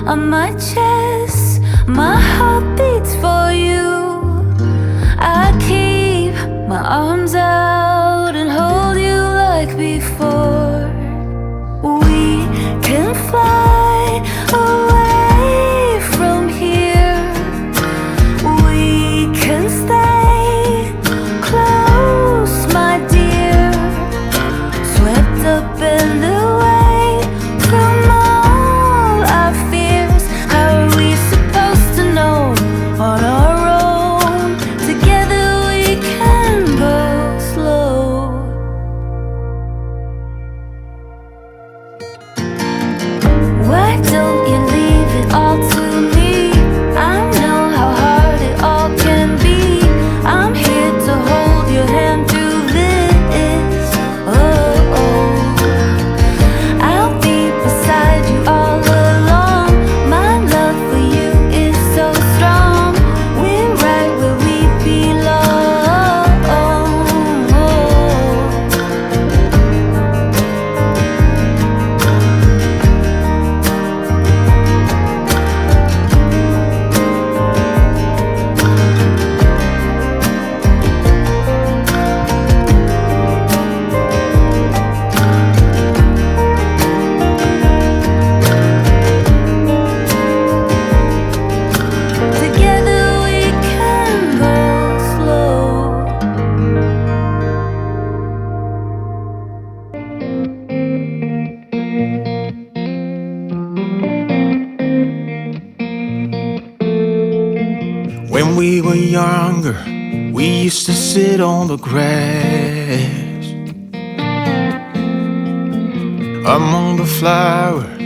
on my chest. My heart beats for you. I keep my arms out and hold you like before. We can fly away from here. We can stay close, my dear. Swept up in the way from all our fears. How are we supposed to know on our own? Together we can go slow. Why don't you leave it all to me? I know how hard it all can be. I'm here to hold your hand through this. Oh, oh. I'll be beside you all along. My love for you is so strong. We're right where we belong. Together we can go slow. When we were younger, we used to sit on the grass among the flowers.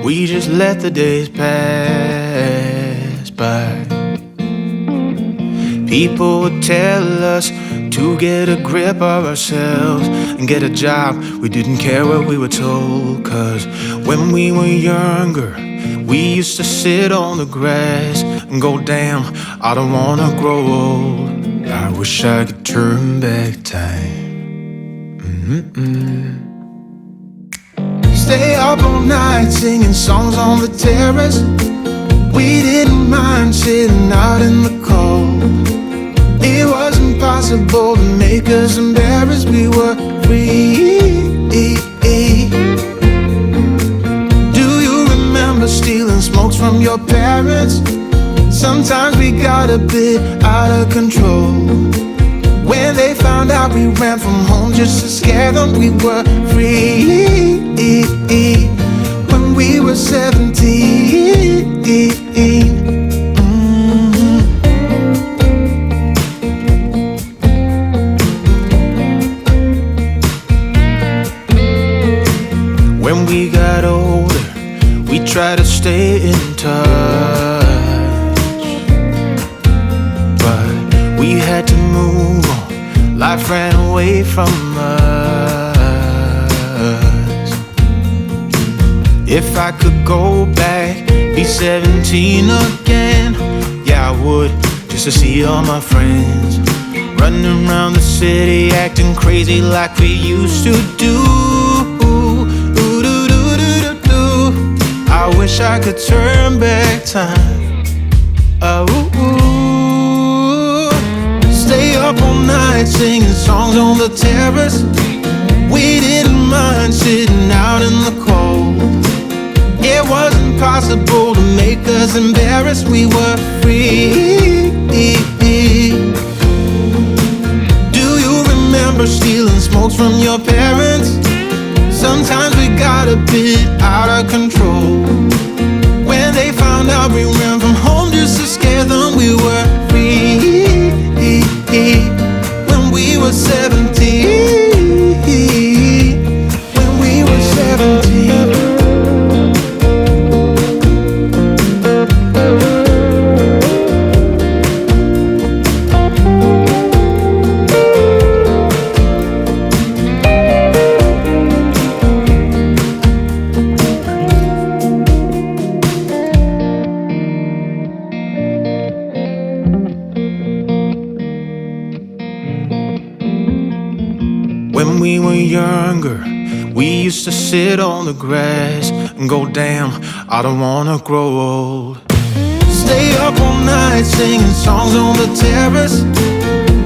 We just let the days pass by. People would tell us to get a grip of ourselves and get a job. We didn't care what we were told, 'cause when we were younger, we used to sit on the grass and go, damn, I don't wanna grow old. I wish I could turn back time. Stay up all night singing songs on the terrace. We didn't mind sitting out in the cold. It wasn't possible to make us embarrassed. We were free. Do you remember stealing smokes from your parents? Sometimes we got a bit out of control. When they found out we ran from home just to scare them, we were free. When we were 17. When we got older, we tried to stay in touch, but we had to move on. Life ran away from us. If I could go back, be 17 again, yeah I would, just to see all my friends running around the city, acting crazy like we used to do. I wish I could turn back time. Stay up all night singing songs on the terrace. We didn't mind sitting out in the cold. It wasn't possible to make us embarrassed. We were free. Do you remember stealing smokes from your parents? Sometimes we got a bit out of control. When they found out we ran from home just to scare them, we were free. When we were 17. When we were 17. When we were younger, we used to sit on the grass and go, damn, I don't wanna grow old. Stay up all night singing songs on the terrace.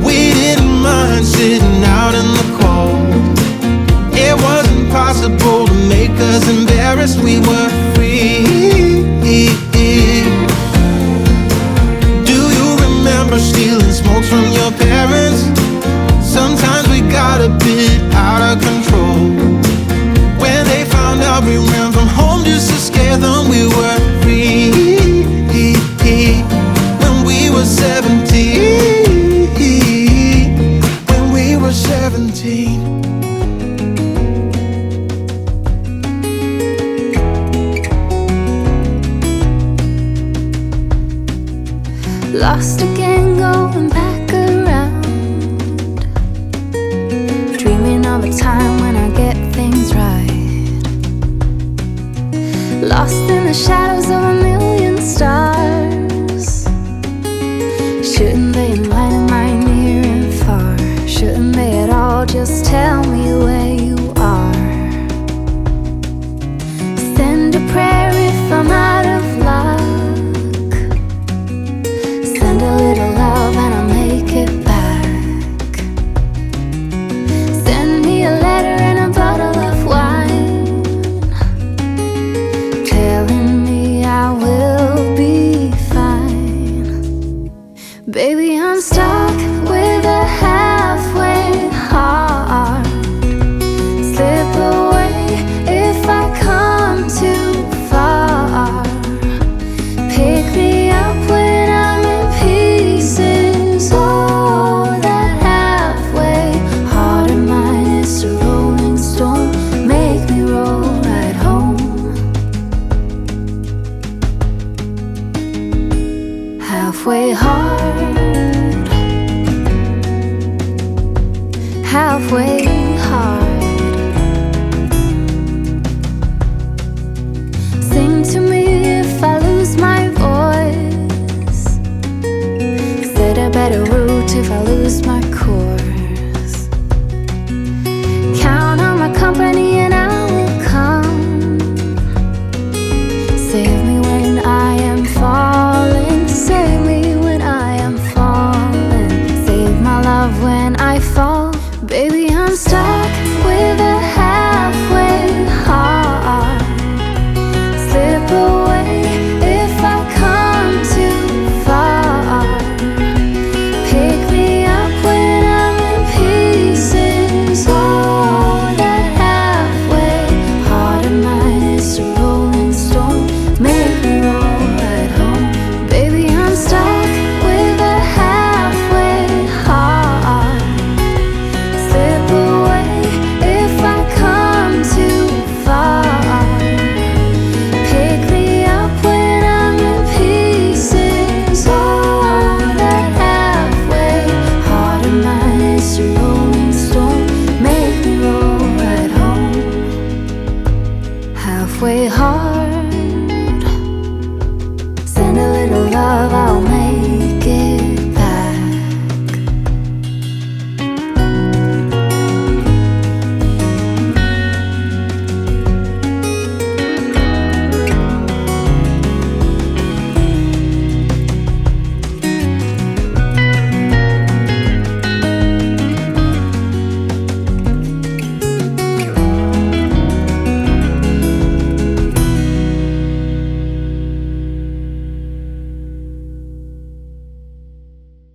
We didn't mind sitting out in the cold. It wasn't possible to make us embarrassed. We were free. Do you remember stealing smokes from your parents? Sometimes we got a bit out of control. When they found out we ran from home just to scare them, we were free. When we were 17. When we were 17. Lost again, going back around, dreaming of a time when I get things right. Lost in the shadows of a million stars. Shouldn't they enlighten my near and far? Shouldn't they at all just tell me where you are? Send a prayer if I'm out of luck. Send a little love and I'll make it back. Send me a letter and a bottle of wine, telling me I will be fine. Baby, I'm stuck with a halfway heart. Slip away if I come too far. Pick me up when I'm in pieces. Oh, that halfway heart of mine is a rolling stone. Make me roll right home. Halfway hard, halfway hard. Sing to me if I lose my voice. Set a better route if I lose my course. Count on my company and I will come. Save me when I am falling. Save me when I am falling. Save my love when I fall. Baby, I'm stuck with a halfway heart. Slip away if I come too far. Pick me up when I'm in pieces. Oh, that halfway heart of mine is a rolling stone. Make me roll right home. Baby, I'm stuck with a halfway heart. Slip away if I come too far. Pick me up when I'm in pieces. Oh, that halfway heart of mine is a rolling stone. Make me roll right home. Halfway heart.